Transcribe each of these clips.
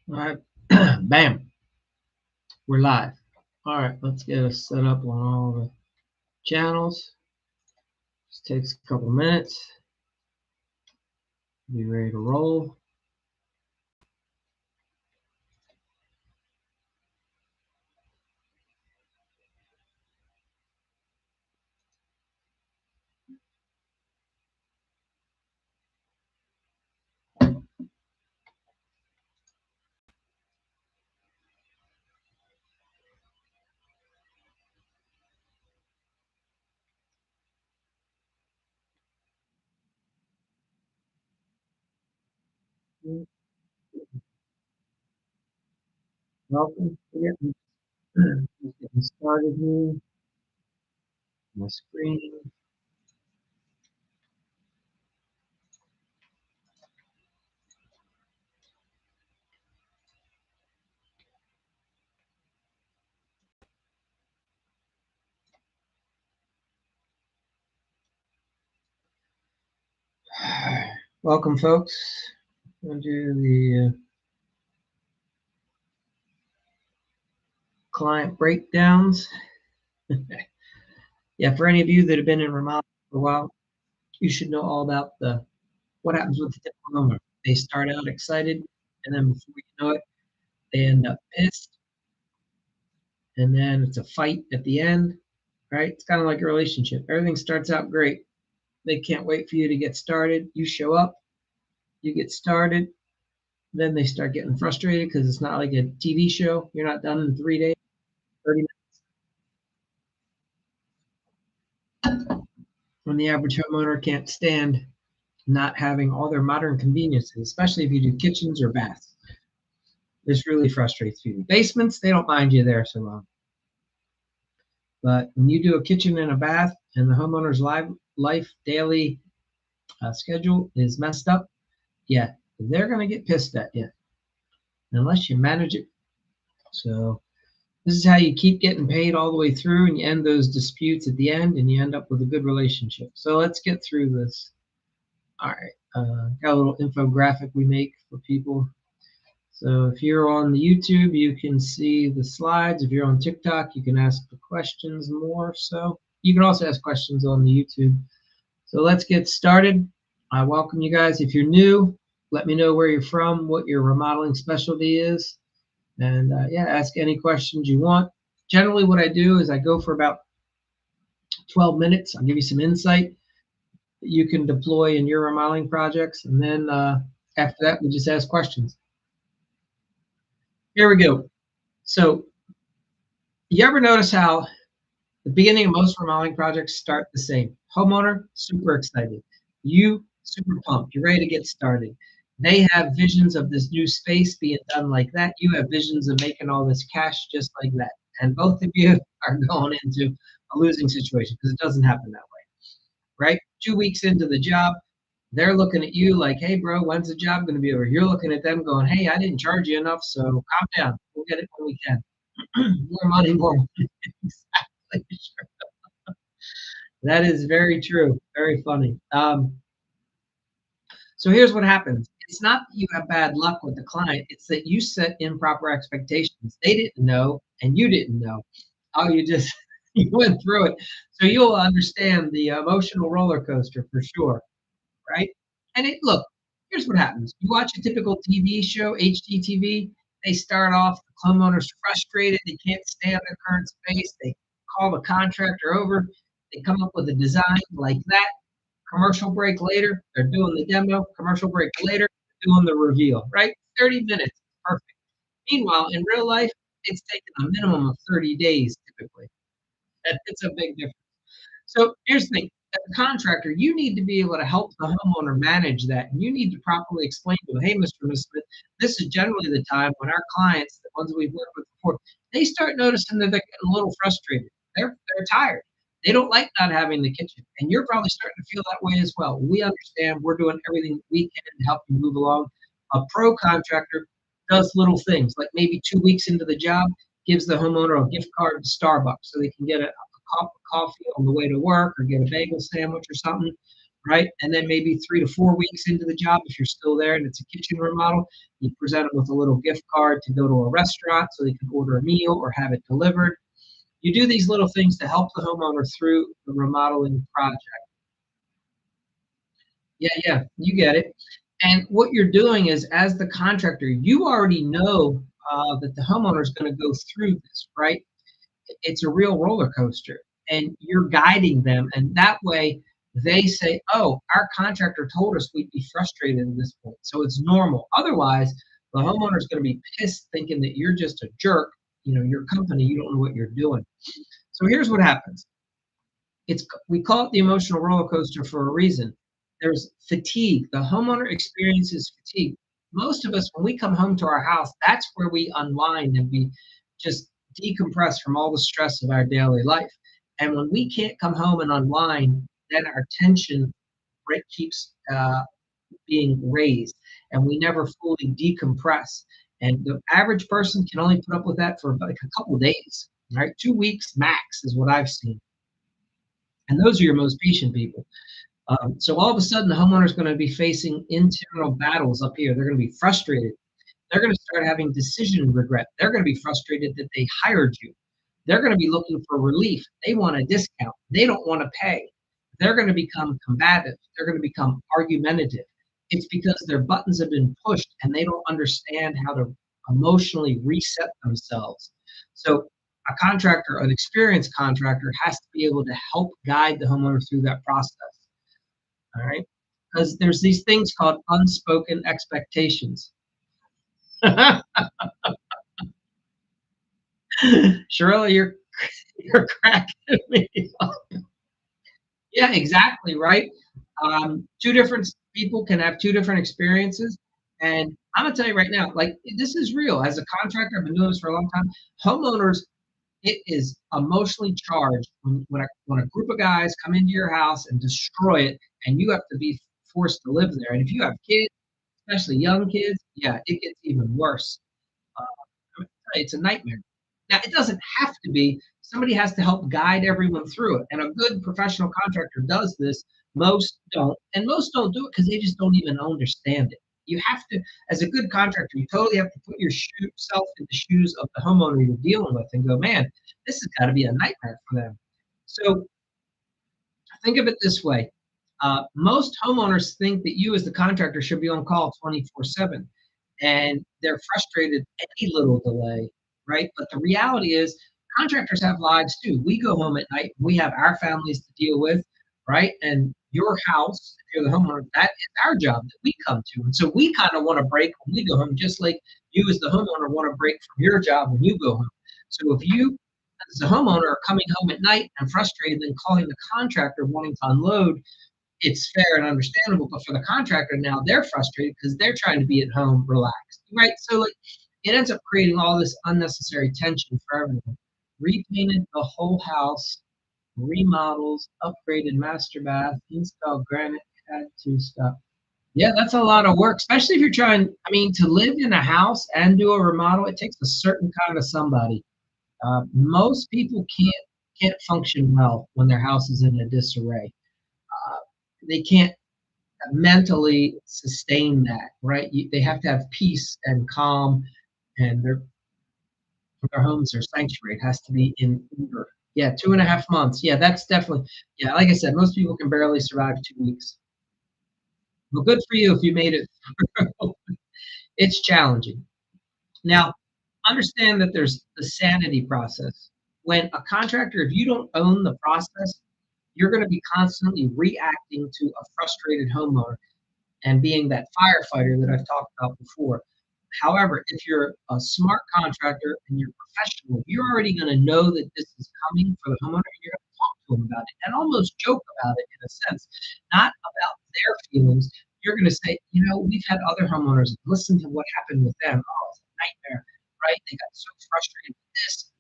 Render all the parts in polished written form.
All right, bam, we're live. All right, let's get us set up on all the channels. This takes a couple minutes. Be ready to roll. Welcome. Getting started here. My screen. Welcome, folks. We'll do the client breakdowns. Yeah, for any of you that have been in Remodeling for a while, you should know all about what happens with the typical owner. They start out excited, and then before you know it, they end up pissed, and then it's a fight at the end, right? It's kind of like a relationship. Everything starts out great. They can't wait for you to get started. You show up, you get started, then they start getting frustrated because it's not like a TV show. You're not done in 3 days, 30 minutes. When the average homeowner can't stand not having all their modern conveniences, especially if you do kitchens or baths. This really frustrates people. Basements, they don't mind you there so long. But when you do a kitchen and a bath and the homeowner's life daily schedule is messed up, yeah, they're going to get pissed at you unless you manage it. So this is how you keep getting paid all the way through, and you end those disputes at the end, and you end up with a good relationship. So let's get through this. All right, got a little infographic we make for people. So if you're on the YouTube, you can see the slides. If you're on TikTok, you can ask the questions more. So you can also ask questions on the YouTube. So let's get started. I welcome you guys. If you're new, let me know where you're from, what your remodeling specialty is, and yeah, ask any questions you want. Generally, what I do is I go for about 12 minutes. I'll give you some insight that you can deploy in your remodeling projects, and then after that, we just ask questions. Here we go. So, you ever notice how the beginning of most remodeling projects start the same? Homeowner, super excited. You, super pumped. You're ready to get started. They have visions of this new space being done like that. You have visions of making all this cash just like that. And both of you are going into a losing situation because it doesn't happen that way, right? 2 weeks into the job, they're looking at you like, hey, bro, when's the job going to be over? You're looking at them going, hey, I didn't charge you enough, so calm down. We'll get it when we can. More money, more money. Exactly. That is very true. Very funny. So here's what happens. It's not that you have bad luck with the client. It's that you set improper expectations. They didn't know, and you didn't know. Oh, you just you went through it. So you'll understand the emotional roller coaster for sure, right? And look, here's what happens. You watch a typical TV show, HGTV. They start off, the homeowner's frustrated. They can't stand their current space. They call the contractor over. They come up with a design like that. Commercial break later, they're doing the demo. Commercial break later, doing the reveal, right? 30 minutes, perfect. Meanwhile, in real life, it's taken a minimum of 30 days typically. It's a big difference. So here's the thing. As a contractor, you need to be able to help the homeowner manage that. And you need to properly explain to them, hey, Mr. and Miss Smith, this is generally the time when our clients, the ones we've worked with before, they start noticing that they're getting a little frustrated. They're tired. They don't like not having the kitchen. And you're probably starting to feel that way as well. We understand we're doing everything we can to help you move along. A pro contractor does little things, like maybe 2 weeks into the job, gives the homeowner a gift card to Starbucks so they can get a cup of coffee on the way to work or get a bagel sandwich or something, right? And then maybe 3 to 4 weeks into the job, if you're still there and it's a kitchen remodel, you present them with a little gift card to go to a restaurant so they can order a meal or have it delivered. You do these little things to help the homeowner through the remodeling project. Yeah, yeah, you get it. And what you're doing is, as the contractor, you already know that the homeowner is going to go through this, right? It's a real roller coaster, and you're guiding them. And that way, they say, "Oh, our contractor told us we'd be frustrated at this point, so it's normal." Otherwise, the homeowner is going to be pissed, thinking that you're just a jerk. Your company, you don't know what you're doing. So here's what happens. We call it the emotional roller coaster for a reason. There's fatigue. The homeowner experiences fatigue. Most of us, when we come home to our house, that's where we unwind and we just decompress from all the stress of our daily life. And when we can't come home and unwind, then our tension rate keeps being raised, and we never fully decompress. And the average person can only put up with that for like a couple of days, right? 2 weeks max is what I've seen. And those are your most patient people. So all of a sudden, the homeowner is going to be facing internal battles up here. They're going to be frustrated. They're going to start having decision regret. They're going to be frustrated that they hired you. They're going to be looking for relief. They want a discount. They don't want to pay. They're going to become combative. They're going to become argumentative. It's because their buttons have been pushed and they don't understand how to emotionally reset themselves. So a contractor, an experienced contractor, has to be able to help guide the homeowner through that process. All right. Because there's these things called unspoken expectations. Shirley, you're cracking me up. Yeah, exactly, right? Two different people can have two different experiences. And I'm gonna tell you right now, like, this is real. As a contractor, I've been doing this for a long time. Homeowners, it is emotionally charged when a group of guys come into your house and destroy it, and you have to be forced to live there. And if you have kids, especially young kids, yeah, it gets even worse. It's a nightmare. Now, it doesn't have to be. Somebody has to help guide everyone through it. And a good professional contractor does this. Most don't. And most don't do it because they just don't even understand it. You have to, as a good contractor, you totally have to put yourself in the shoes of the homeowner you're dealing with and go, man, this has got to be a nightmare for them. So think of it this way. Most homeowners think that you, as the contractor, should be on call 24/7, and they're frustrated any little delay, right? But the reality is, contractors have lives too. We go home at night, we have our families to deal with, right? And your house, if you're the homeowner, that is our job that we come to. And so we kind of want to break when we go home, just like you, as the homeowner, want to break from your job when you go home. So if you, as a homeowner, are coming home at night and frustrated and calling the contractor wanting to unload, it's fair and understandable. But for the contractor now, they're frustrated because they're trying to be at home relaxed, right? So like, it ends up creating all this unnecessary tension for everyone. Repainted the whole house, remodels, upgraded master bath, installed granite, had to stop. Yeah, that's a lot of work, especially if you're trying. I mean, to live in a house and do a remodel, it takes a certain kind of somebody. Most people can't function well when their house is in a disarray. Uh, they can't mentally sustain that, right? They have to have peace and calm, and their homes are sanctuary. It has to be in order. Yeah, 2.5 months. Yeah, that's definitely. Yeah, like I said, most people can barely survive 2 weeks. Well, good for you if you made it through. It's challenging. Now, understand that there's the sanity process. When a contractor, if you don't own the process, you're going to be constantly reacting to a frustrated homeowner and being that firefighter that I've talked about before. However, if you're a smart contractor and you're professional, you're already going to know that this is coming for the homeowner, and you're going to talk to them about it and almost joke about it in a sense, not about their feelings. You're going to say, we've had other homeowners listen to what happened with them. Oh, it's a nightmare, right? They got so frustrated with this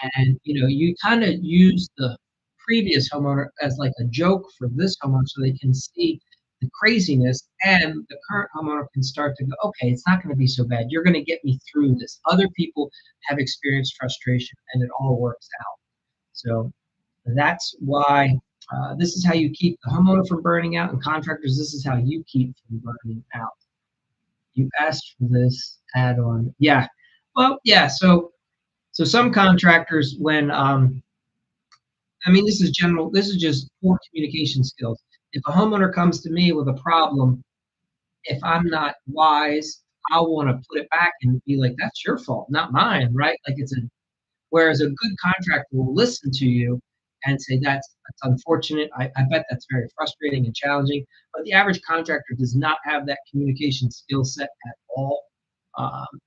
and that, and you kind of use the previous homeowner as like a joke for this homeowner so they can see the craziness, and the current homeowner can start to go, okay, it's not going to be so bad. You're going to get me through this. Other people have experienced frustration and it all works out. So that's why This is how you keep the homeowner from burning out, and contractors, this is how you keep from burning out. You asked for this add-on. Yeah. Well, yeah. So some contractors, when I mean, this is general. This is just poor communication skills. If a homeowner comes to me with a problem, if I'm not wise, I'll want to put it back and be like, "That's your fault, not mine," right? Like it's a Whereas a good contractor will listen to you and say, that's unfortunate. I bet that's very frustrating and challenging. But the average contractor does not have that communication skill set at all.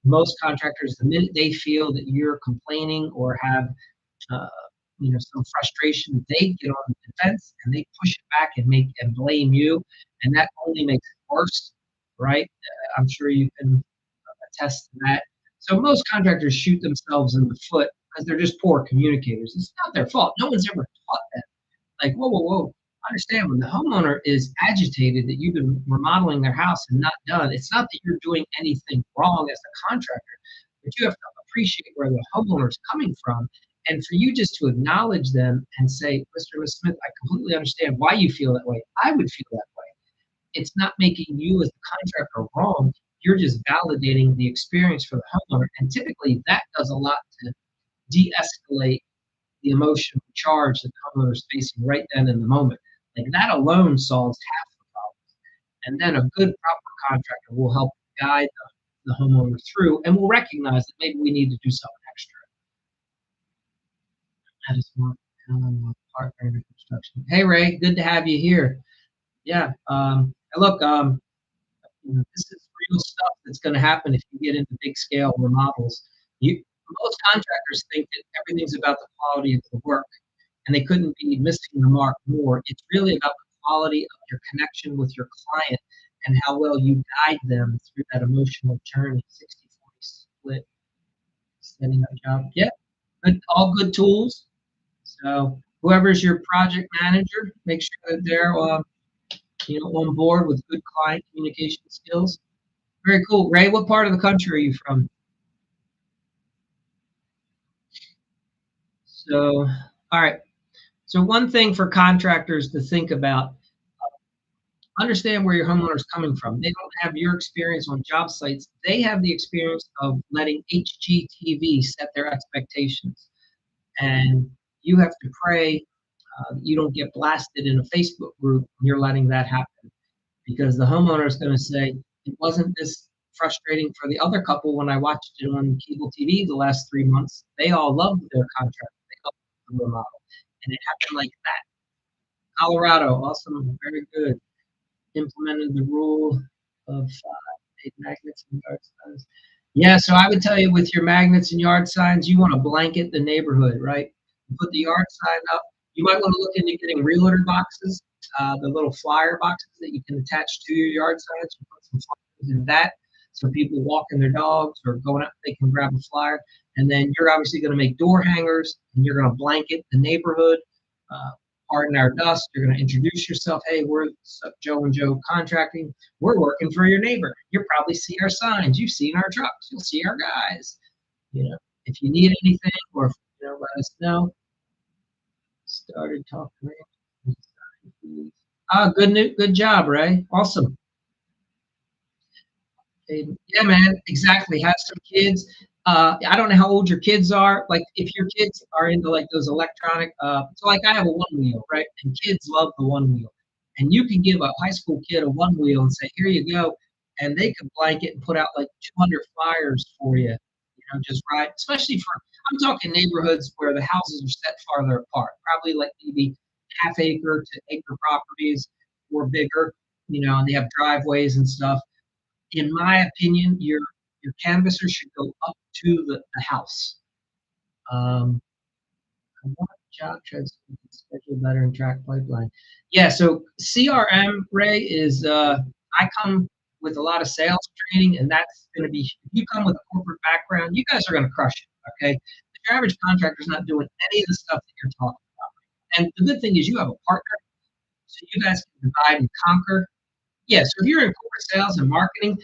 Most contractors, the minute they feel that you're complaining or have uh, some frustration, they get on the defense and they push it back and make and blame you, and that only makes it worse, right? I'm sure you can attest to that. So most contractors shoot themselves in the foot because they're just poor communicators. It's not their fault. No one's ever taught them. Like, whoa, whoa, whoa. Understand when the homeowner is agitated that you've been remodeling their house and not done, it's not that you're doing anything wrong as a contractor, but you have to appreciate where the homeowner is coming from. And for you just to acknowledge them and say, Mr. and Ms. Smith, I completely understand why you feel that way. I would feel that way. It's not making you as the contractor wrong. You're just validating the experience for the homeowner. And typically that does a lot to de-escalate the emotional charge that the homeowner is facing right then in the moment. Like that alone solves half the problem. And then a good proper contractor will help guide the homeowner through and will recognize that maybe we need to do something extra. That is one partner in construction. Hey Ray, good to have you here. Yeah. Look, this is real stuff that's going to happen if you get into big scale remodels. Most contractors think that everything's about the quality of the work, and they couldn't be missing the mark more. It's really about the quality of your connection with your client and how well you guide them through that emotional journey. 60/40 split, setting up job. Yeah, all good tools. So whoever's your project manager, make sure that they're on board with good client communication skills. Very cool. Ray, what part of the country are you from? So, all right. So one thing for contractors to think about, understand where your homeowner is coming from. They don't have your experience on job sites. They have the experience of letting HGTV set their expectations. And you have to pray that you don't get blasted in a Facebook group when you're letting that happen. Because the homeowner is going to say, it wasn't this frustrating for the other couple when I watched it on cable TV the last 3 months. They all loved their contract. They loved the remodel. And it happened like that. Colorado, awesome, very good. Implemented the rule of magnets and yard signs. Yeah, so I would tell you with your magnets and yard signs, you want to blanket the neighborhood, right? You put the yard sign up. You might want to look into getting realtor boxes, the little flyer boxes that you can attach to your yard signs. You put some flyers in that so people walking their dogs or going out, they can grab a flyer. And then you're obviously going to make door hangers and you're going to blanket the neighborhood. Uh, Pardon our dust. You're going to introduce yourself. Hey, we're Joe and Joe Contracting. We're working for your neighbor. You'll probably see our signs. You've seen our trucks. You'll see our guys. If you need anything or let us know. Started talking. Good job, Ray. Awesome. Yeah, man, exactly. Have some kids. I don't know how old your kids are. Like, if your kids are into like those electronic, so like I have a one wheel, right? And kids love the one wheel. And you can give a high school kid a one wheel and say, here you go. And they could blanket and put out like 200 flyers for you. Just right. Especially I'm talking neighborhoods where the houses are set farther apart, probably like maybe half acre to acre properties or bigger, and they have driveways and stuff. In my opinion, your canvasser should go up to the house. Um, I want job trends schedule better and track pipeline. Yeah, so CRM, Ray, is I come with a lot of sales training, and that's going to be, if you come with a corporate background, you guys are going to crush it, okay? If your average contractor's not doing any of the stuff that you're talking about. And the good thing is you have a partner, so you guys can divide and conquer. Yeah, so if you're in corporate sales and marketing,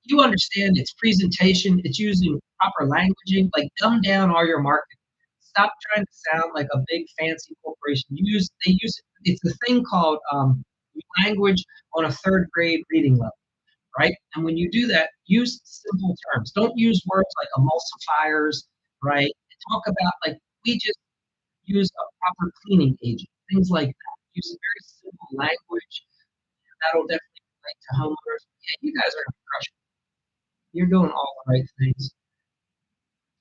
you understand its presentation, it's using proper languaging, like dumb down all your marketing. Stop trying to sound like a big fancy corporation. They use it It's a thing called language on a third grade reading level, right? And when you do that, use simple terms. Don't use words like emulsifiers, right? Talk about like we just use a proper cleaning agent, things like that. Use a very simple language that'll definitely relate to homeowners. Yeah, you guys are crushing. You're doing all the right things.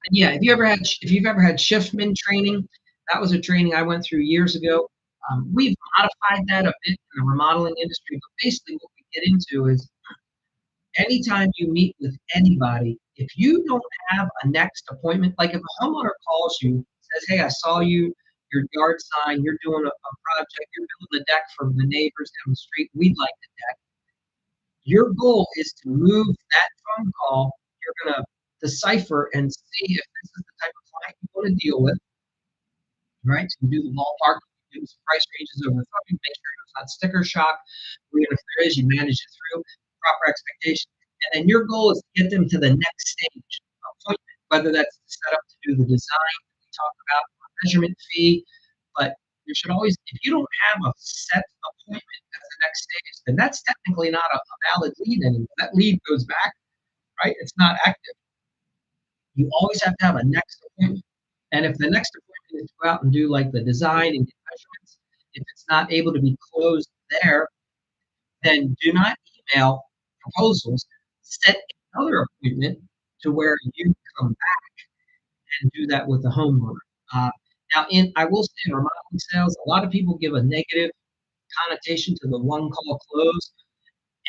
And yeah, if you've ever had shiftman training, that was a training I went through years ago. We've modified that a bit in the remodeling industry, but basically what we get into is anytime you meet with anybody, if you don't have a next appointment, like if a homeowner calls you, says, "Hey, I saw your yard sign, you're doing a project, you're building a deck for the neighbors down the street, we'd like the deck." Your goal is to move that phone call. You're going to decipher and see if this is the type of client you want to deal with, right? So you do the ballpark, you do some price ranges over the phone, you make sure there's not sticker shock. Even if there is, you manage it through proper expectation. And then your goal is to get them to the next stage appointment, whether that's set up to do the design that we talk about, a measurement fee. But you should always, if you don't have a set appointment as the next stage, then that's technically not a valid lead anymore. That lead goes back, right? It's not active. You always have to have a next appointment. And if the next appointment is to go out and do like the design and get measurements, if it's not able to be closed there, then do not email proposals. Set another appointment to where you come back and do that with the homeowner. Uh, Now, I will say in remodeling sales, a lot of people give a negative connotation to the one call close.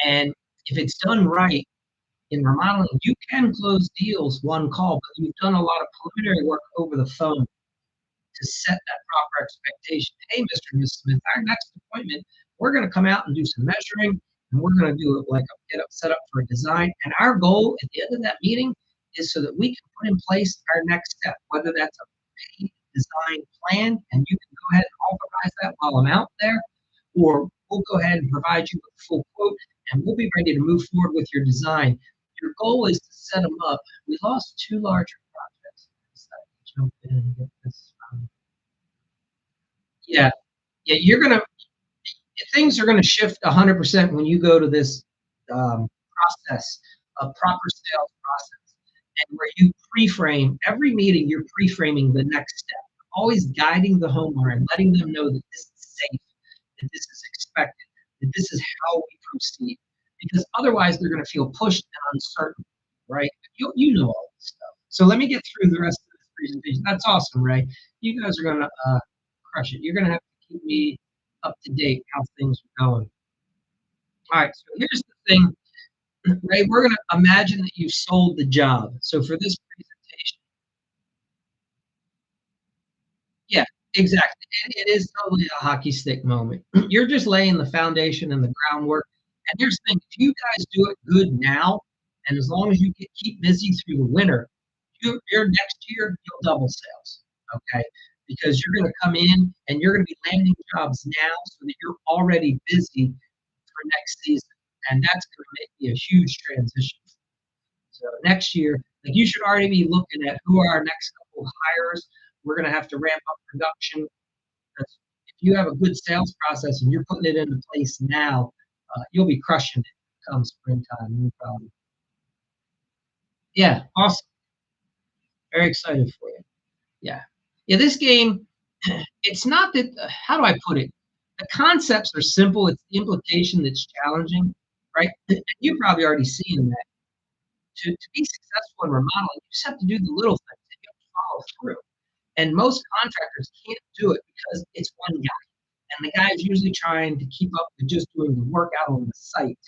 And if it's done right in remodeling, you can close deals one call, but you've done a lot of preliminary work over the phone to set that proper expectation. Hey, Mr. and Ms. Smith, our next appointment, we're going to come out and do some measuring, and we're going to do it like a get up set up for a design. And our goal at the end of that meeting is so that we can put in place our next step, whether that's a paid design plan, and you can go ahead and authorize that while I'm out there, or we'll go ahead and provide you with a full quote, and we'll be ready to move forward with your design. Your goal is to set them up. We lost two larger projects. So jump in and get this. Yeah, yeah, things are gonna shift 100% when you go to this process, a proper sales process, and where you pre-frame every meeting. You're pre-framing the next step, always guiding the homeowner and letting them know that this is safe, that this is expected, that this is how we proceed. Because otherwise, they're gonna feel pushed and uncertain, right? You know all this stuff. So let me get through the rest of this presentation. That's awesome, Ray. You guys are gonna crush it. You're gonna have to keep me up to date how things are going. All right, so here's the thing, Ray. We're gonna imagine that you sold the job. So for this presentation, yeah, exactly. It is totally a hockey stick moment. You're just laying the foundation and the groundwork. And here's the thing: if you guys do it good now, and as long as you keep busy through the winter, your next year you'll double sales. Okay, because you're going to come in and you're going to be landing jobs now, so that you're already busy for next season, and that's going to make me a huge transition. So next year, like you should already be looking at who are our next couple of hires. We're going to have to ramp up production. If you have a good sales process and you're putting it into place now, you'll be crushing it come springtime. No problem. Yeah, awesome. Very excited for you. Yeah. Yeah, this game, it's not that, how do I put it? The concepts are simple. It's the implication that's challenging, right? You're probably already seeing that. To be successful in remodeling, you just have to do the little things and you have to follow through. And most contractors can't do it because it's one guy. And the guy is usually trying to keep up with just doing the work out on the site.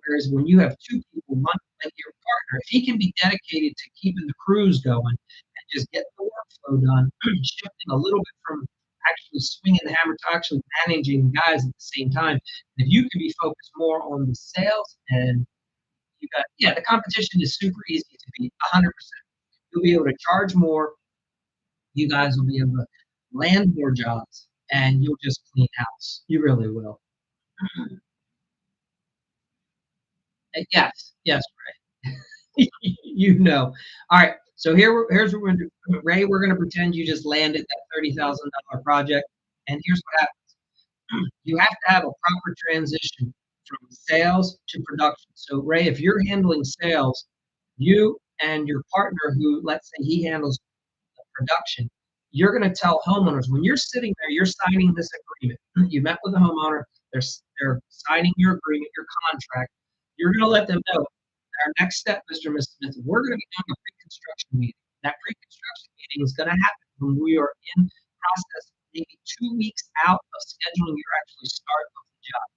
Whereas when you have two people, one like your partner, if he can be dedicated to keeping the crews going and just get the workflow done, shifting a little bit from actually swinging the hammer to actually managing guys at the same time, if you can be focused more on the sales and you got, yeah, the competition is super easy to beat, 100%. You'll be able to charge more. You guys will be able to land more jobs, and you'll just clean house. You really will. Yes, yes, Ray. You know. All right. So here's what we're going to do. Ray, we're going to pretend you just landed that $30,000 project. And here's what happens. You have to have a proper transition from sales to production. So, Ray, if you're handling sales, you and your partner, who let's say he handles production, you're going to tell homeowners when you're sitting there, you're signing this agreement. You met with the homeowner, they're signing your agreement, your contract. You're going to let them know our next step, Mr. and Mrs. Smith, we're going to be doing a pre-construction meeting. That pre-construction meeting is going to happen when we are in process, maybe 2 weeks out of scheduling your actually start of the job.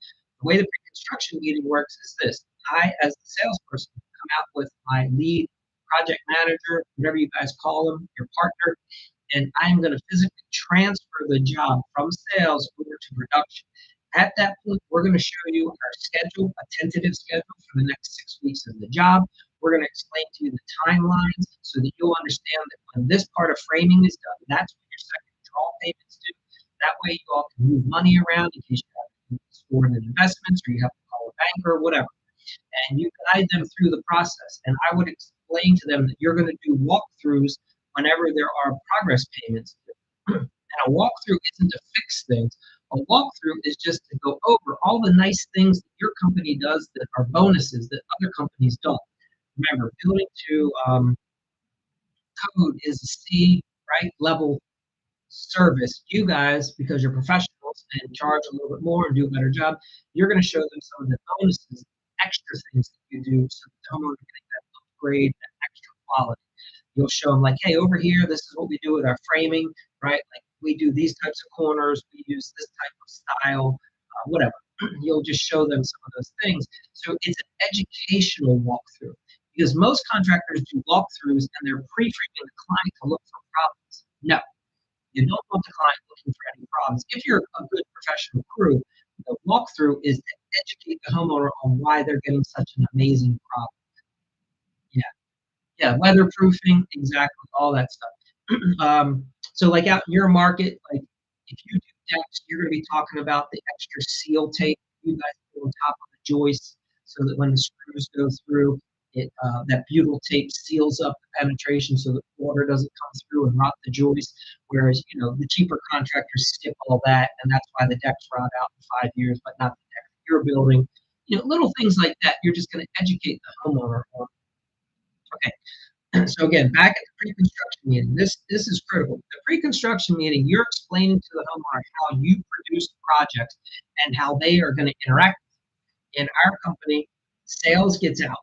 The way the pre-construction meeting works is this. I, as the salesperson, come out with my lead project manager, whatever you guys call them, your partner, and I'm going to physically transfer the job from sales over to production. At that point, we're going to show you our schedule, a tentative schedule for the next 6 weeks of the job. We're going to explain to you the timelines so that you'll understand that when this part of framing is done, that's when your second draw payments due. That way, you all can move money around in case you have to store it in investments or you have to call a banker or whatever. And you guide them through the process. And I would explain to them that you're going to do walkthroughs whenever there are progress payments. And a walkthrough isn't to fix things. A walkthrough is just to go over all the nice things that your company does that are bonuses that other companies don't. Remember, building to code is a C, right, level service. You guys, because you're professionals and charge a little bit more and do a better job, you're going to show them some of the bonuses, extra things that you do so the homeowner can get that upgrade, that extra quality. You'll show them like, hey, over here, this is what we do with our framing, right? Like we do these types of corners, we use this type of style, whatever. You'll just show them some of those things. So it's an educational walkthrough because most contractors do walkthroughs and they're pre-framing the client to look for problems. No, you don't want the client looking for any problems. If you're a good professional crew, the walkthrough is to educate the homeowner on why they're getting such an amazing problem. Yeah. Yeah, weatherproofing, exactly, all that stuff. So like out in your market, like if you do decks, you're going to be talking about the extra seal tape you guys put on top of the joists so that when the screws go through, that butyl tape seals up the penetration so that water doesn't come through and rot the joist. Whereas, the cheaper contractors skip all that, and that's why the decks rot out in 5 years, but not the deck that you're building. Little things like that, you're just going to educate the homeowner on. Okay. So again, back at the pre-construction meeting, this is critical. The pre-construction meeting, you're explaining to the homeowner how you produce projects and how they are going to interact. In our company, sales gets out.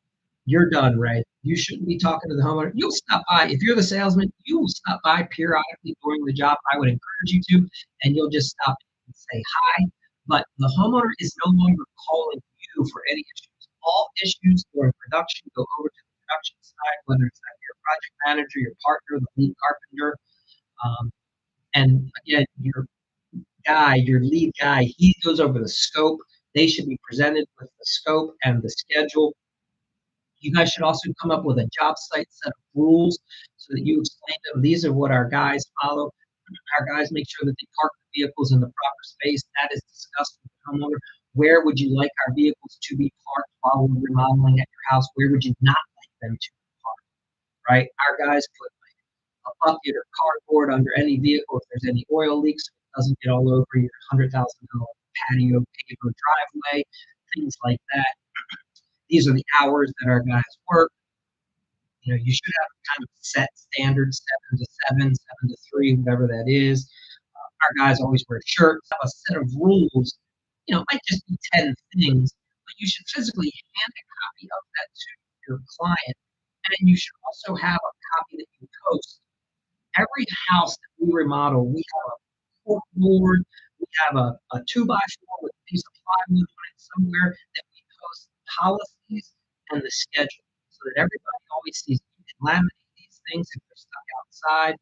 You're done, Ray. You shouldn't be talking to the homeowner. You'll stop by. If you're the salesman, you will stop by periodically during the job. I would encourage you to, and you'll just stop and say hi. But the homeowner is no longer calling you for any issues. All issues during production go over to the production side, whether it's your project manager, your partner, the lead carpenter. And again, your lead guy, he goes over the scope. They should be presented with the scope and the schedule. You guys should also come up with a job site set of rules so that you explain to them, these are what our guys follow. Our guys make sure that they park the vehicles in the proper space. That is discussed with the homeowner. Where would you like our vehicles to be parked while we're remodeling at your house? Where would you not like them to be parked? Right? Our guys put a bucket or cardboard under any vehicle if there's any oil leaks so it doesn't get all over your $100,000 patio, paver, driveway, things like that. These are the hours that our guys work. You should have kind of set standards, 7 to 7, 7 to 3, whatever that is. Our guys always wear shirts, have a set of rules. It might just be 10 things, but you should physically hand a copy of that to your client. And you should also have a copy that you post. Every house that we remodel, we have a cork board, we have a 2x4 with a piece of plywood on it somewhere that we post policies and the schedule so that everybody always sees. You can laminate these things if they're stuck outside,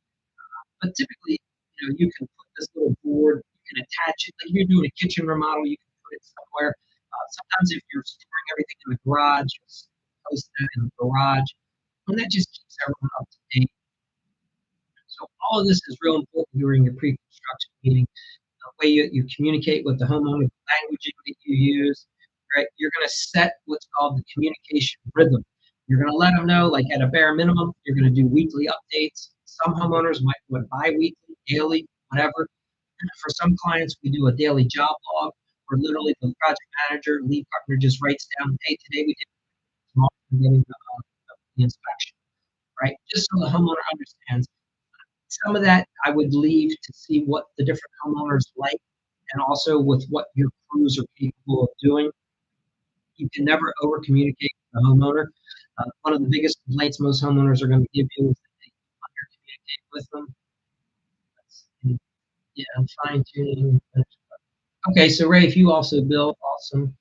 but typically, you can put this little board, you can attach it. Like you're doing a kitchen remodel, you can put it somewhere. Sometimes if you're storing everything in the garage, just post that in the garage, and that just keeps everyone up to date. So all of this is real important during your pre-construction meeting. The way you communicate with the homeowner, the language that you use, right? You're going to set what's called the communication rhythm. You're going to let them know, like at a bare minimum, you're going to do weekly updates. Some homeowners might do it bi-weekly, daily, whatever. For some clients, we do a daily job log where literally the project manager, lead partner just writes down, hey, today we did tomorrow we're getting the inspection, right? Just so the homeowner understands. Some of that I would leave to see what the different homeowners like and also with what your crews are capable of doing. You can never over communicate with the homeowner. One of the biggest complaints most homeowners are going to give you is that they under communicate with them. Yeah, I'm fine tuning. Okay, so Ray, if you also build, awesome.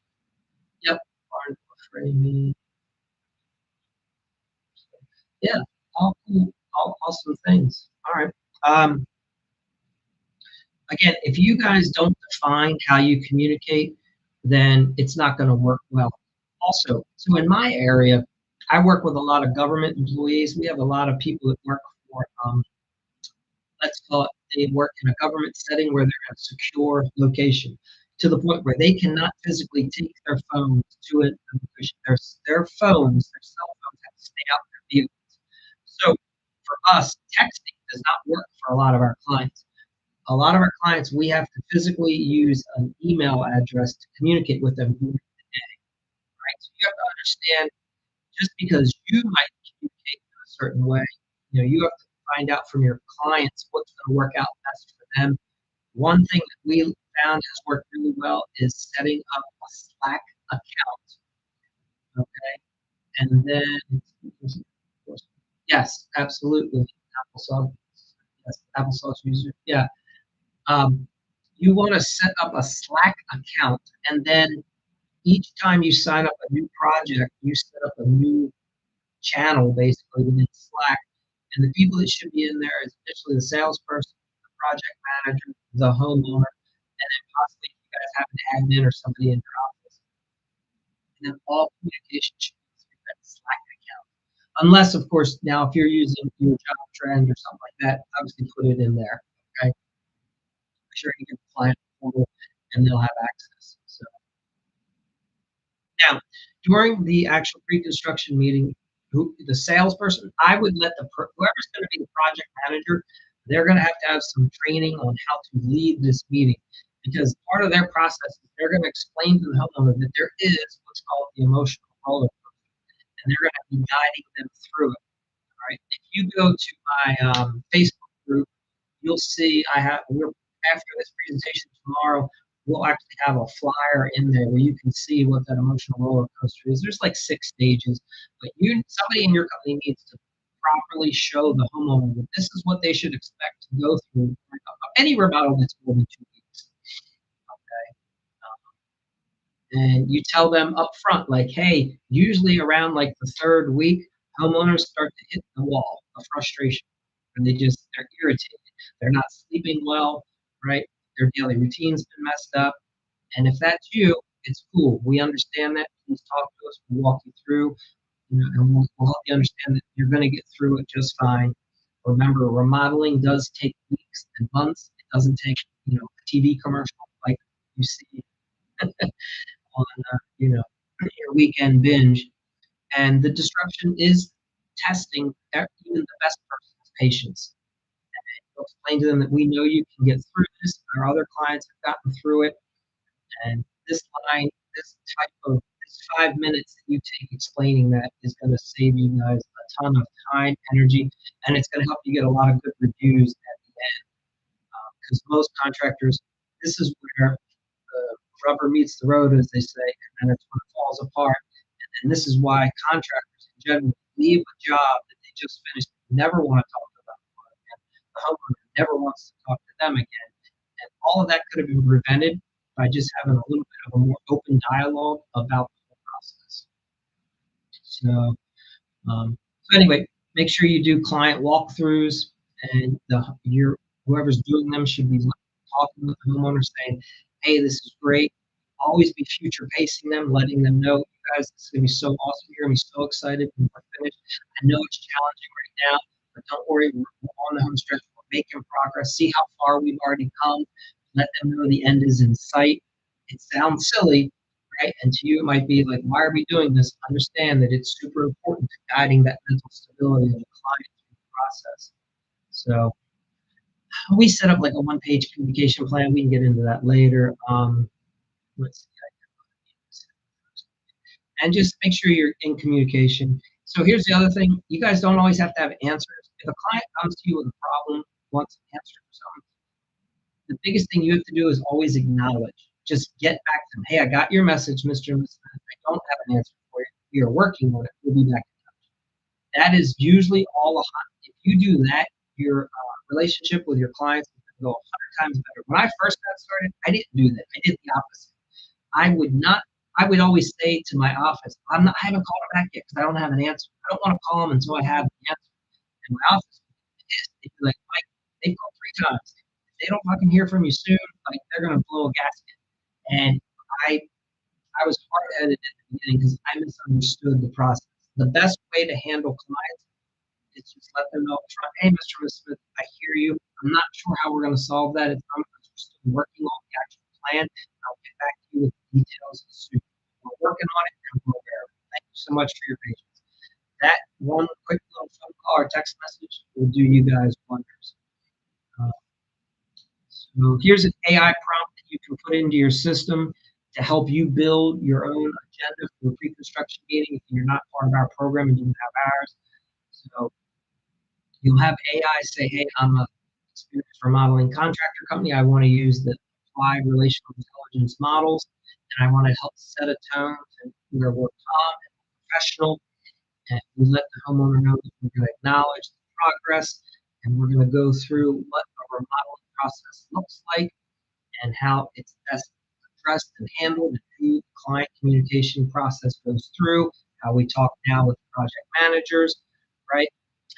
Yep, barn framing. Yeah, all cool, all awesome things. All right. Um, Again, if you guys don't define how you communicate, then it's not going to work well. Also, so in my area, I work with a lot of government employees. We have a lot of people that work for, let's call it, they work in a government setting where they're in a secure location to the point where they cannot physically take their phones to it. Their phones, their cell phones have to stay out in their vehicles. So for us, texting does not work for a lot of our clients. A lot of our clients, we have to physically use an email address to communicate with them during the day, right? So you have to understand just because you might communicate in a certain way, you have to find out from your clients what's going to work out best for them. One thing that we found has worked really well is setting up a Slack account, okay? And then, yes, absolutely. Applesauce, yes, applesauce user, yeah. Um, you want to set up a Slack account, and then each time you sign up a new project, you set up a new channel basically within Slack. And the people that should be in there is initially the salesperson, the project manager, the homeowner, and then possibly if you guys have an admin or somebody in your office. And then all communication should be through that Slack account. Unless, of course, now if you're using your job trend or something like that, obviously put it in there. Okay. Make sure you get the client portal and they'll have access. So now, during the actual pre-construction meeting, the salesperson, I would let whoever's going to be the project manager, they're going to have some training on how to lead this meeting because part of their process is they're going to explain to the homeowner that there is what's called the emotional roller coaster, and they're going to be guiding them through it. All right. If you go to my Facebook group, you'll see we're after this presentation tomorrow, we'll actually have a flyer in there where you can see what that emotional roller coaster is. There's like 6 stages, but somebody in your company needs to properly show the homeowner that this is what they should expect to go through any remodel that's more than 2 weeks. Okay. And you tell them up front, like, hey, usually around like the third week, homeowners start to hit the wall of frustration and they're irritated. They're not sleeping well, right? Their daily routine's been messed up. And if that's you, it's cool. We understand that. Please talk to us. We'll walk you through, and we'll help you understand that you're going to get through it just fine. Remember, remodeling does take weeks and months. It doesn't take, a TV commercial like you see on, your weekend binge. And the disruption is testing even the best person's patience. We'll explain to them that we know you can get through this. Our other clients have gotten through it. And this line, this 5 minutes that you take explaining that is going to save you guys a ton of time, energy, and it's going to help you get a lot of good reviews at the end. Because most contractors, this is where the rubber meets the road, as they say, and it's when it falls apart. And this is why contractors in general leave a job that they just finished, never want to talk about again. The homeowner never wants to talk to them again. And all of that could have been prevented by just having a little bit of a more open dialogue about the whole process. So anyway, make sure you do client walkthroughs, and whoever's doing them should be talking with the homeowner, saying, "Hey, this is great." Always be future pacing them, letting them know, "You guys, this is gonna be so awesome. You're gonna be so excited when we're finished. I know it's challenging right now, but don't worry, we're on the home stretch. We're making progress. See how far we've already come. Let them know the end is in sight." It sounds silly, right? And to you, it might be like, why are we doing this? Understand that it's super important to guiding that mental stability of the client through the process. So, We set up like a one-page communication plan. We can get into that later. Let's see. And just make sure you're in communication. So here's the other thing. You guys don't always have to have answers. If a client comes to you with a problem, wants an answer for something, the biggest thing you have to do is always acknowledge. Just get back to them. Hey, I got your message, Mr. and Mrs. Smith. I don't have an answer for you. We are working on it. We'll be back. That is usually all. If you do that, your relationship with your clients is going to go 100 times better. When I first got started, I didn't do that. I did the opposite. I would not. I would always say to my office, I'm not. I haven't called her back yet because I don't have an answer. I don't want to call them until I have the answer. And my office would be pissed. They'd be like, Mike, they called 3 times. If they don't fucking hear from you soon, like they're gonna blow a gasket. And I I was hard-headed at the beginning because I misunderstood the process. The best way to handle clients is just let them know upfront, hey, Mr. Miss Smith, I hear you. I'm not sure how we're going to solve that. It's I'm still working on the actual plan. I'll get back to you with the details soon. We're working on it and we're aware of it. Thank you so much for your patience. That one quick little phone call or text message will do you guys wonders. Uh, so here's an AI prompt that you can put into your system to help you build your own agenda for a pre-construction meeting if you're not part of our program and you have ours. So you'll have AI say, hey, I'm a experienced remodeling contractor company. I want to use the applied relational intelligence models, and I want to help set a tone to where we're calm and professional. And we let the homeowner know that we're going to acknowledge the progress, and we're going to go through what a remodeling process looks like and how it's best addressed and handled, and who the client communication process goes through, how we talk now with project managers, right?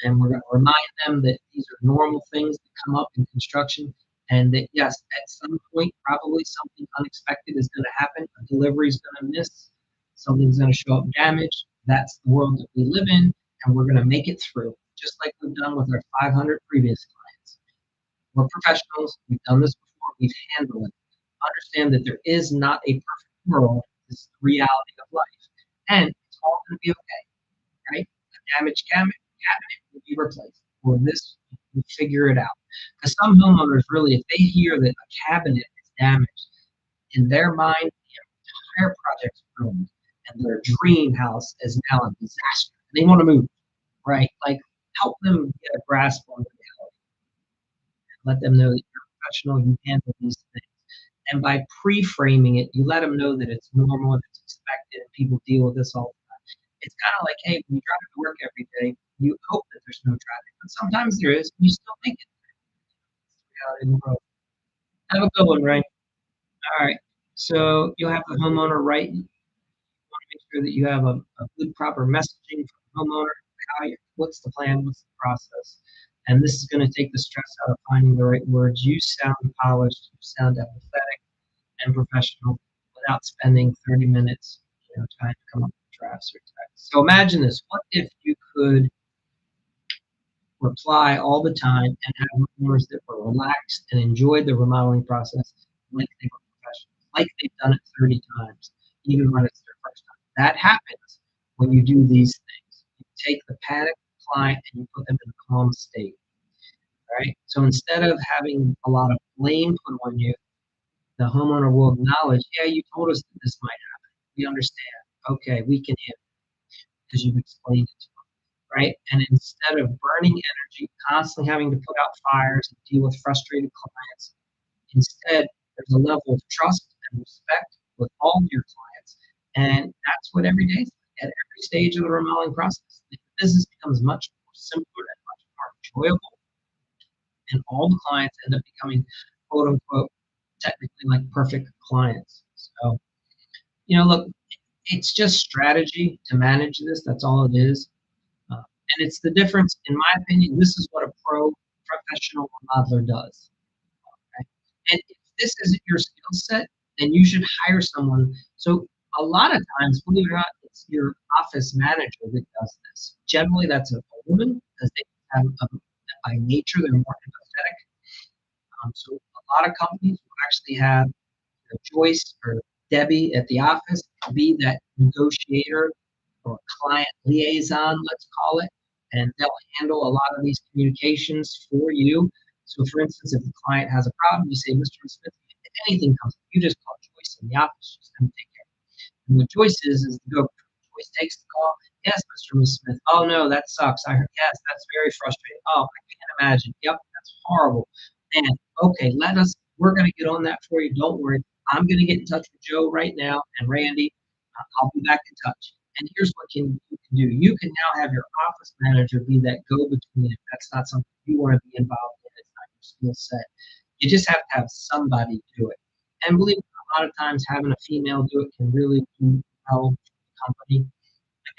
And we're going to remind them that these are normal things that come up in construction, and that yes, at some point, probably something unexpected is going to happen. A delivery is going to miss, something's going to show up damaged. That's the world that we live in, and we're going to make it through, just like we've done with our 500 previous clients. We're professionals. We've done this before. We've handled it. Understand that there is not a perfect world. This is the reality of life, and it's all going to be okay, right? A damaged cabinet will be replaced, or this will figure it out. Because some homeowners really, if they hear that a cabinet is damaged, in their mind, the entire project's ruined, and their dream house is now a disaster. They want to move, right? Like help them get a grasp on the reality. Let them know that you're a professional, you handle these things. And by pre-framing it, you let them know that it's normal and it's expected, and people deal with this all the time. It's kind of like, hey, when you drive to work every day, you hope that there's no traffic, but sometimes there is, and you still make it. Out in the road. Have a good one, Ray. All right. So you'll have the homeowner write. You want to make sure that you have a good, proper messaging for the homeowner. What's the plan? What's the process? And this is going to take the stress out of finding the right words. You sound polished. You sound empathetic and professional without spending 30 minutes, trying to come up with drafts or text. So imagine this. What if you could reply all the time and have homeowners that were relaxed and enjoyed the remodeling process like they were professionals, like they've done it 30 times, even when it's their first time. That happens when you do these things. You take the panicked client and you put them in a calm state, right? So instead of having a lot of blame put on you, the homeowner will acknowledge, yeah, you told us that this might happen. We understand. Okay, we can handle it because you've explained it to us, right? And instead of burning energy, constantly having to put out fires and deal with frustrated clients, instead there's a level of trust and respect with all of your clients. And that's what every day is like. At every stage of the remodeling process. The business becomes much more simpler and much more enjoyable, and all the clients end up becoming quote unquote technically like perfect clients. So, look, it's just strategy to manage this. That's all it is. And it's the difference, in my opinion, this is what a professional remodeler does. Okay? And if this isn't your skill set, then you should hire someone. So a lot of times, believe it or not, it's your office manager that does this. Generally, that's a woman because they have, by nature, they're more empathetic. So a lot of companies will actually have Joyce or Debbie at the office be that negotiator or client liaison, let's call it, and they'll handle a lot of these communications for you. So for instance, if the client has a problem, you say, Mr. Smith, if anything comes up, you just call Joyce in the office, just come take care of it. And what Joyce is the go-between. Joyce takes the call. Yes, Mr. and Ms. Smith. Oh no, that sucks. I heard. Yes, that's very frustrating. Oh, I can't imagine. Yep, that's horrible. Man, okay, we're going to get on that for you. Don't worry. I'm going to get in touch with Joe right now and Randy. I'll be back in touch. And here's what you can do. You can now have your office manager be that go-between if that's not something you want to be involved in. It's not your skill set. You just have to have somebody do it. And believe me, a lot of times having a female do it can really do well for the company.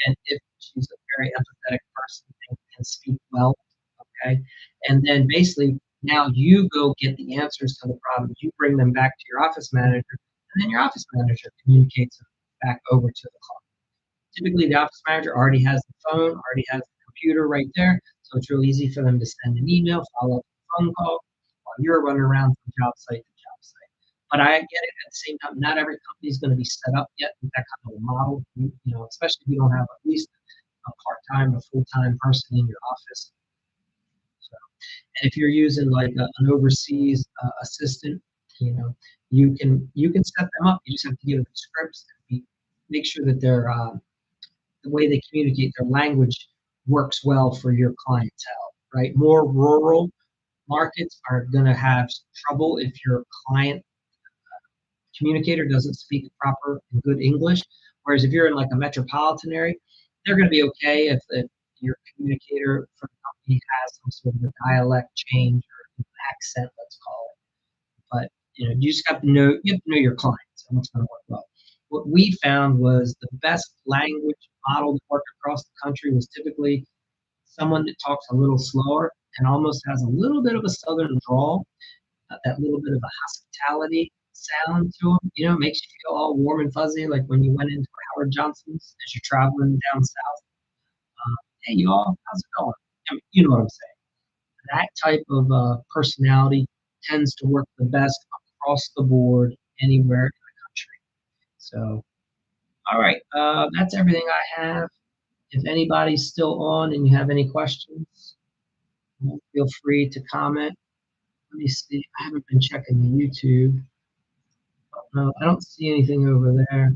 Again, if she's a very empathetic person and can speak well, okay? And then basically now you go get the answers to the problems. You bring them back to your office manager, and then your office manager communicates them back over to the client. Typically, the office manager already has the phone, already has the computer right there, so it's real easy for them to send an email, follow up with a phone call while you're running around from job site to job site. But I get it at the same time, not every company is going to be set up yet with that kind of a model, especially if you don't have at least a part-time or full-time person in your office. So, and if you're using like an overseas assistant, you know, you can set them up. You just have to give them scripts and make sure that they're the way they communicate, their language works well for your clientele, right? More rural markets are going to have trouble if your client communicator doesn't speak proper and good English. Whereas if you're in like a metropolitan area, they're going to be okay if your communicator for the company has some sort of a dialect change or an accent, let's call it. But you just have to know your clients and what's going to work well. What we found was the best language model that worked across the country was typically someone that talks a little slower and almost has a little bit of a southern drawl, that little bit of a hospitality sound to them. Makes you feel all warm and fuzzy, like when you went into Howard Johnson's as you're traveling down south. Hey, you all, how's it going? I mean, you know what I'm saying. That type of personality tends to work the best across the board anywhere in the country. So, all right, that's everything I have. If anybody's still on and you have any questions, feel free to comment. Let me see. I haven't been checking the YouTube. No, I don't see anything over there.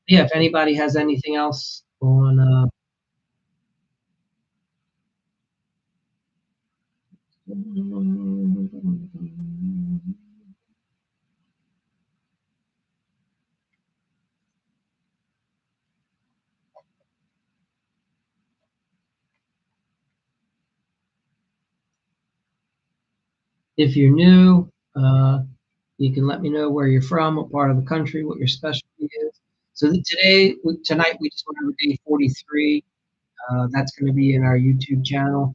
Yeah, if anybody has anything else on, if you're new, you can let me know where you're from, what part of the country, what your specialty is. So tonight, we just went over day 43. That's going to be in our YouTube channel.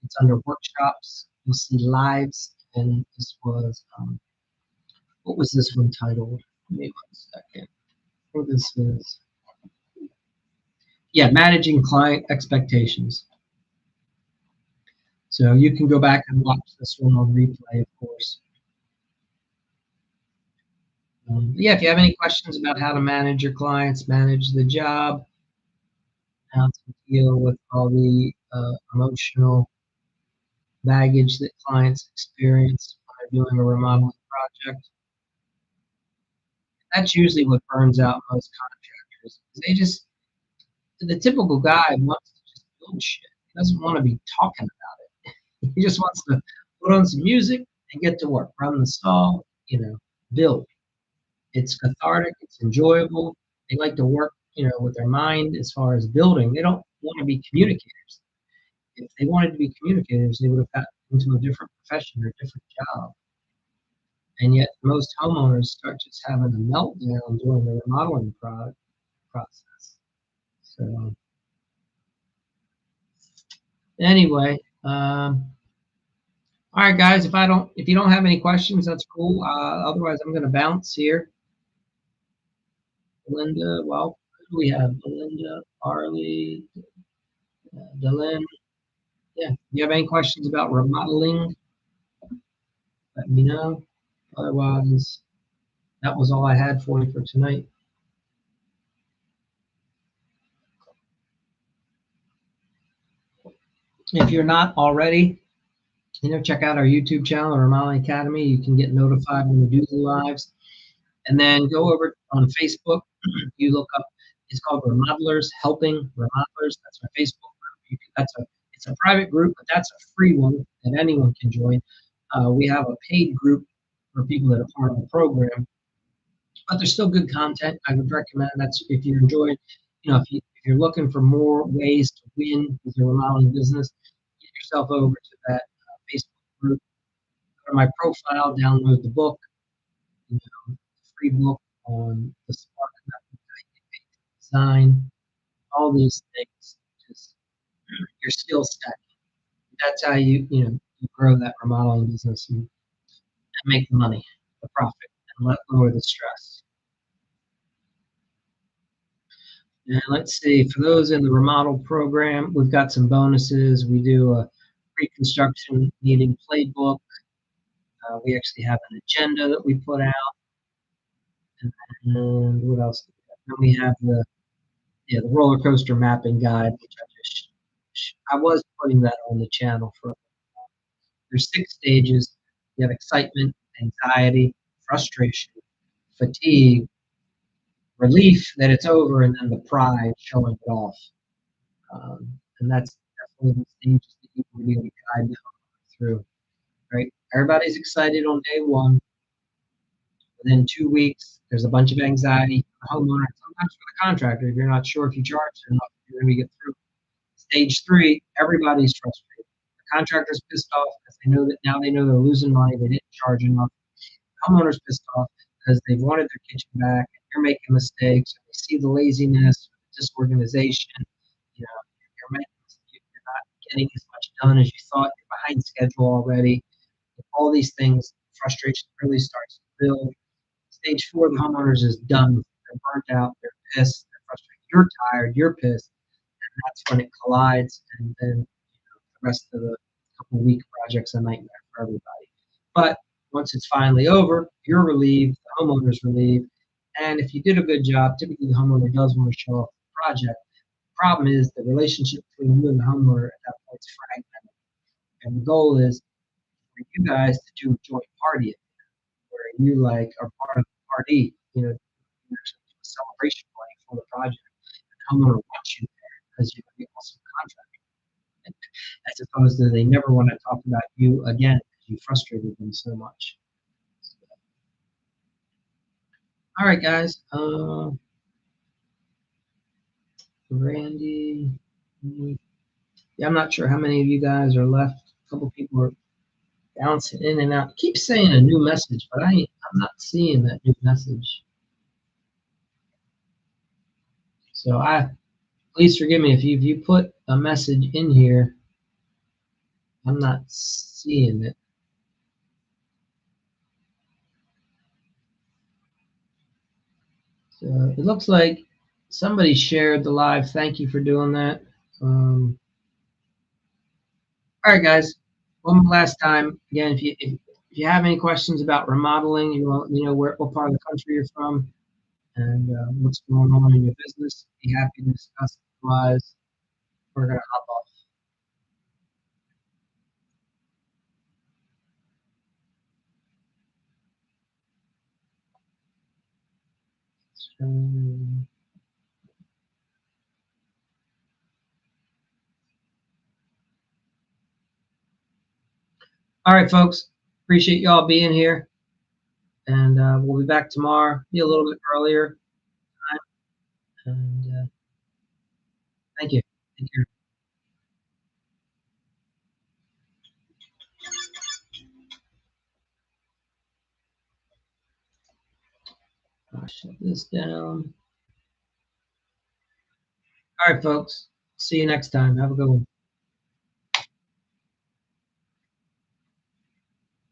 It's under workshops. You'll see lives, and this was what was this one titled? Give me 1 second. What this is? Yeah, managing client expectations. So you can go back and watch this one on replay, of course. Yeah, if you have any questions about how to manage your clients, manage the job, how to deal with all the emotional baggage that clients experience when they're doing a remodeling project, that's usually what burns out most contractors. The typical guy wants to just build shit. He doesn't want to be talking about it. He just wants to put on some music and get to work, run the stall, build. It's cathartic. It's enjoyable. They like to work, with their mind as far as building. They don't want to be communicators. If they wanted to be communicators, they would have got into a different profession or a different job. And yet, most homeowners start just having a meltdown during the remodeling process. So, anyway, all right, guys. If you don't have any questions, that's cool. Otherwise, I'm going to bounce here. Belinda, well, who do we have? Belinda, Arlie, Dylan. Yeah. If you have any questions about remodeling, let me know. Otherwise, that was all I had for you for tonight. If you're not already, check out our YouTube channel, Remodeling Academy. You can get notified when we do the lives. And then go over on Facebook. You look up, it's called Remodelers, Helping Remodelers. That's our Facebook group. It's a private group, but that's a free one that anyone can join. We have a paid group for people that are part of the program, but there's still good content. I would recommend that's if you enjoy, if you're looking for more ways to win with your remodeling business, get yourself over to that Facebook group. Go to my profile, download the book, free book on the spark method, design, all these things. Just your skill set. That's how you grow that remodeling business and make the money, the profit, and lower the stress. And let's see, for those in the remodel program, we've got some bonuses. We do a pre-construction meeting playbook. We actually have an agenda that we put out. And what else? Then we have the roller coaster mapping guide, which I was putting that on the channel for. There's 6 stages. You have excitement, anxiety, frustration, fatigue, relief that it's over, and then the pride showing it off. And that's definitely the stages that you can really guide them through. Right? Everybody's excited on day one. Within 2 weeks, there's a bunch of anxiety for the homeowner, sometimes for the contractor. If you're not sure if you charge enough, you're going to get through. Stage 3, everybody's frustrated. The contractor's pissed off because they know they're losing money. They didn't charge enough. The homeowner's pissed off because they wanted their kitchen back. And you're making mistakes. And they see the laziness, disorganization. You're not getting as much done as you thought. You're behind schedule already. All these things, frustration really starts to build. Stage 4, the homeowners is done. They're burnt out. They're pissed. They're frustrated. You're tired. You're pissed. And that's when it collides. And then the rest of the couple week project's a nightmare for everybody. But once it's finally over, you're relieved. The homeowner's relieved. And if you did a good job, typically the homeowner does want to show off the project. The problem is the relationship between you and the homeowner at that point is fragmented. And the goal is for you guys to do a joint party where you are part of the party, there's a celebration party for the project. And the homeowner wants you there because you're the awesome contractor. As opposed to they never want to talk about you again because you frustrated them so much. All right, guys. Randy. Yeah, I'm not sure how many of you guys are left. A couple people are bouncing in and out. Keep saying a new message, but I'm not seeing that new message. So please forgive me if you put a message in here. I'm not seeing it. So it looks like somebody shared the live. Thank you for doing that. All right, guys. One last time. Again, if you have any questions about remodeling, what part of the country you're from, and what's going on in your business, be happy to discuss. Otherwise, we're gonna hop off. So, all right, folks. Appreciate y'all being here, and we'll be back tomorrow. Be a little bit earlier. And thank you. Take care. I'll shut this down. All right, folks. See you next time. Have a good one.